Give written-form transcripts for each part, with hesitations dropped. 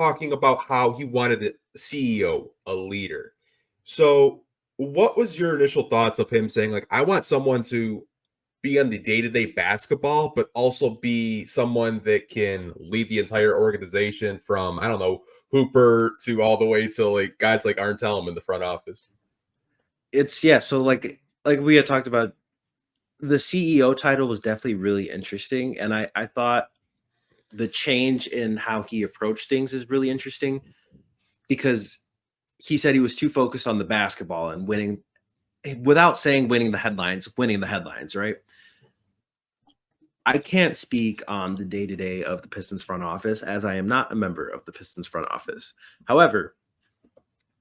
talking about how he wanted a CEO, a leader. So, what was your initial thoughts of him saying, like, I want someone to be on the day-to-day basketball, but also be someone that can lead the entire organization from, I don't know, Hooper to all the way to like guys like Arntelm in the front office? So like we had talked about, the CEO title was definitely really interesting, and I thought the change in how he approached things is really interesting, because he said he was too focused on the basketball and winning, without saying winning the headlines, right? I can't speak on the day-to-day of the Pistons front office, as I am not a member of the Pistons front office. However,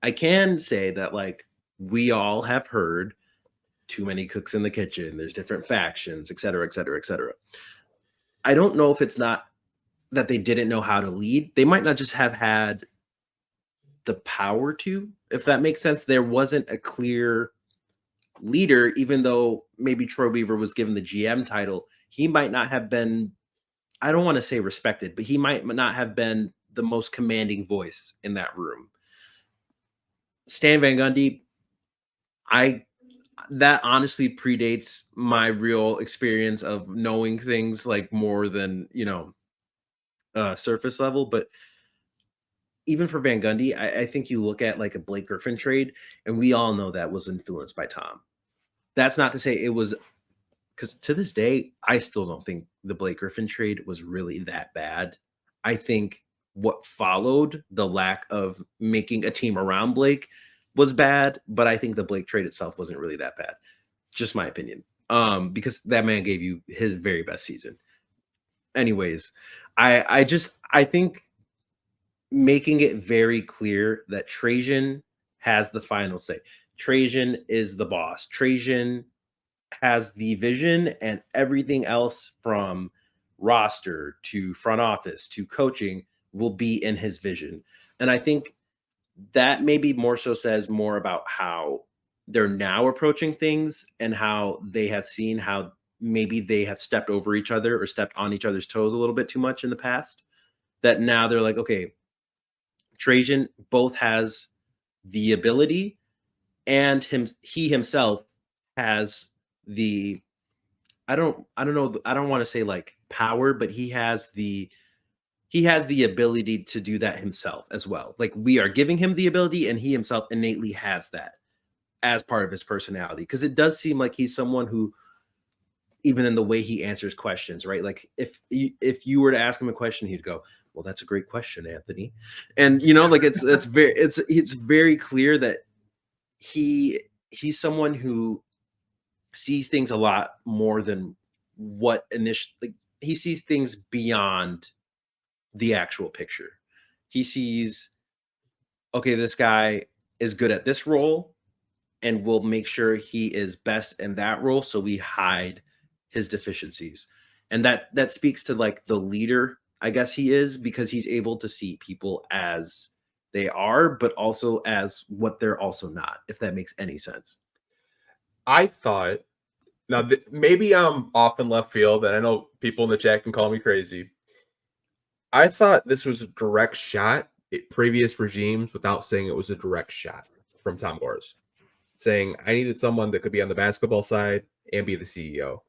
I can say that, like, we all have heard too many cooks in the kitchen. There's different factions, et cetera, et cetera, et cetera. I don't know if it's not that they didn't know how to lead. They might not just have had the power to, if that makes sense. There wasn't a clear leader, even though maybe Troy Weaver was given the GM title. He might not have been, I don't want to say respected, but he might not have been the most commanding voice in that room. Stan Van Gundy, that honestly predates my real experience of knowing things like more than, surface level. But even for Van Gundy, I think you look at like a Blake Griffin trade, and we all know that was influenced by Tom. That's not to say it was, because to this day, I still don't think the Blake Griffin trade was really that bad. I think what followed, the lack of making a team around Blake, was bad, but I think the Blake trade itself wasn't really that bad. Just my opinion. Because that man gave you his very best season. Anyways, I think making it very clear that Trajan has the final say. Trajan is the boss. Trajan has the vision, and everything else from roster to front office to coaching will be in his vision. And I think that maybe more so says more about how they're now approaching things, and how they have seen how maybe they have stepped over each other or stepped on each other's toes a little bit too much in the past. That now they're like, okay, Trajan both has the ability, and he himself has the, I don't know, I don't want to say like power, but he has the ability to do that himself as well. Like, we are giving him the ability, and he himself innately has that as part of his personality, because it does seem like he's someone who, even in the way he answers questions, right? Like, if you were to ask him a question, he'd go, well, that's a great question, Anthony. And like, it's very clear that he's someone who sees things a lot more than what initially, like, he sees things beyond the actual picture. He sees, okay, this guy is good at this role, and we'll make sure he is best in that role, so we hide his deficiencies. And that speaks to like the leader, I guess he is, because he's able to see people as they are, but also as what they're also not, if that makes any sense. I thought, now maybe I'm off in left field, and I know people in the chat can call me crazy. I thought this was a direct shot at previous regimes without saying it was a direct shot from Tom Gores, saying I needed someone that could be on the basketball side and be the CEO.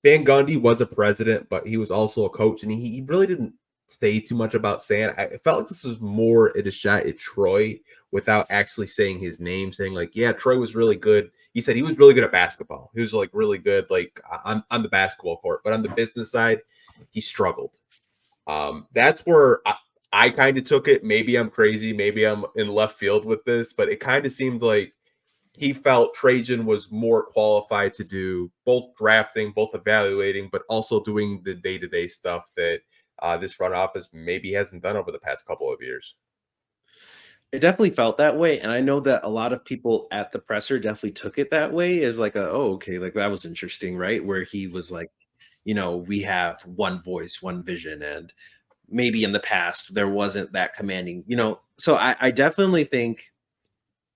Van Gundy was a president, but he was also a coach, and he really didn't say too much about saying. I felt like this was more at a shot at Troy without actually saying his name, saying like, yeah, Troy was really good. He said he was really good at basketball. He was like really good, like on the basketball court, but on the business side, he struggled. That's where I kind of took it. Maybe I'm crazy. Maybe I'm in left field with this, but it kind of seemed like he felt Trajan was more qualified to do both drafting, both evaluating, but also doing the day-to-day stuff that this front office maybe hasn't done over the past couple of years. It definitely felt that way, and I know that a lot of people at the presser definitely took it that way, as like, oh, okay, like that was interesting, right? Where he was like, we have one voice, one vision, and maybe in the past there wasn't that commanding, So I definitely think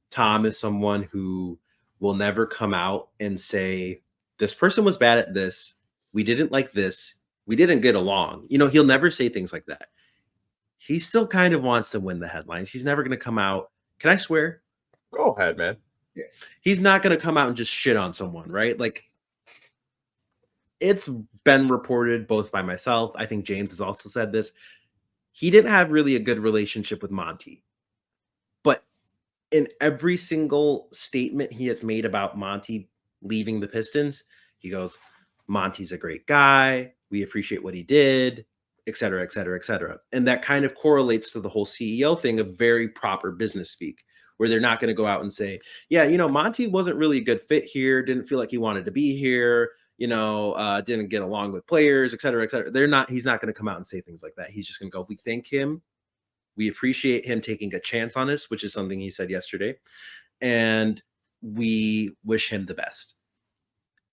Tom is someone who will never come out and say, this person was bad at this, we didn't like this, we didn't get along. He'll never say things like that. he still kind of wants to win the headlines. He's never going to come out. Can I swear? Go ahead, man. Yeah. He's not going to come out and just shit on someone, right? Like, it's been reported both by myself. I think James has also said this. He didn't have really a good relationship with Monty. But in every single statement he has made about Monty leaving the Pistons, he goes, Monty's a great guy. We appreciate what he did, et cetera, et cetera, et cetera. And that kind of correlates to the whole CEO thing of very proper business speak, where they're not going to go out and say, yeah, Monty wasn't really a good fit here. Didn't feel like he wanted to be here. Didn't get along with players, et cetera, et cetera. He's not going to come out and say things like that. He's just going to go, we thank him. We appreciate him taking a chance on us, which is something he said yesterday. And we wish him the best.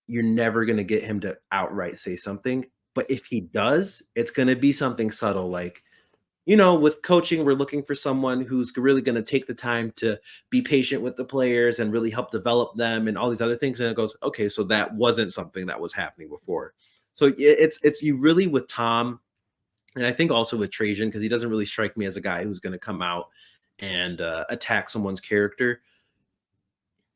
You're never going to get him to outright say something. But if he does, it's going to be something subtle like, with coaching, we're looking for someone who's really going to take the time to be patient with the players and really help develop them and all these other things. And it goes, okay, so that wasn't something that was happening before. So it's you really with Tom, and I think also with Trajan, because he doesn't really strike me as a guy who's going to come out and attack someone's character.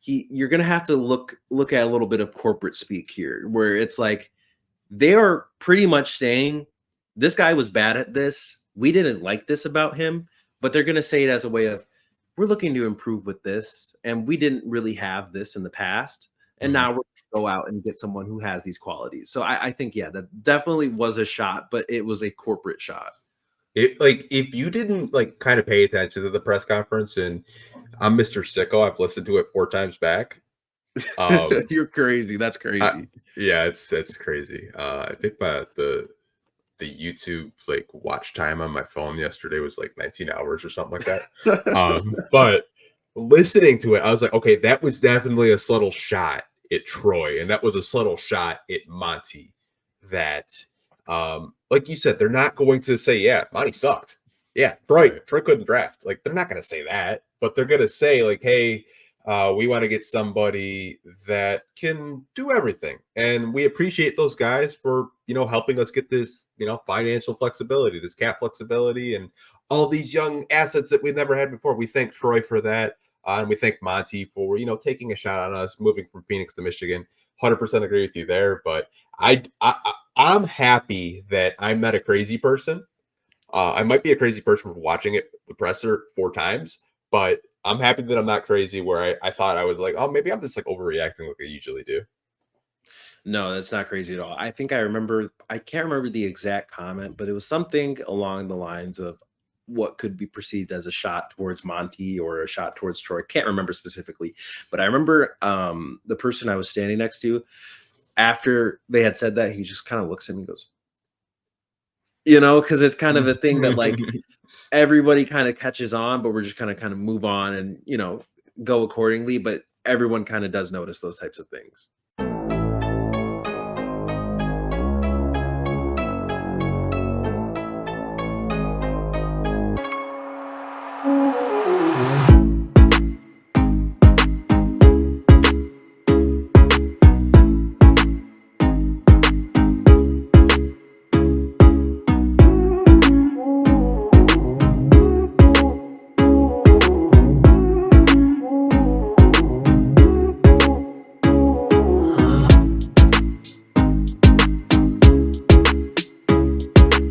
You're going to have to look at a little bit of corporate speak here, where it's like they are pretty much saying this guy was bad at this. We didn't like this about him, but they're going to say it as a way of, we're looking to improve with this. And we didn't really have this in the past. And now we're going to go out and get someone who has these qualities. So I think, yeah, that definitely was a shot, but it was a corporate shot. If you didn't kind of pay attention to the press conference, and I'm Mr. Sicko, I've listened to it 4 times back. You're crazy. That's crazy. It's crazy. I think the YouTube watch time on my phone yesterday was 19 hours or something like that. But listening to it, I was like, okay, that was definitely a subtle shot at Troy, and that was a subtle shot at Monty. That, like you said, they're not going to say, yeah, Monty sucked. Yeah, Troy couldn't draft. They're not going to say that, but they're going to say hey, we want to get somebody that can do everything. And we appreciate those guys for, helping us get this, financial flexibility, this cap flexibility, and all these young assets that we've never had before. We thank Troy for that. And we thank Monty for, taking a shot on us, moving from Phoenix to Michigan. 100% agree with you there. But I'm happy that I'm not a crazy person. I might be a crazy person for watching the presser 4 times, but I'm happy that I'm not crazy where I thought I was oh, maybe I'm just overreacting like I usually do. No, that's not crazy at all. I think I can't remember the exact comment, but it was something along the lines of what could be perceived as a shot towards Monty or a shot towards Troy. Can't remember specifically, but I remember the person I was standing next to, after they had said that, he just kind of looks at me and goes, because it's kind of a thing that everybody kind of catches on, but we're just kind of move on and, go accordingly. But everyone kind of does notice those types of things.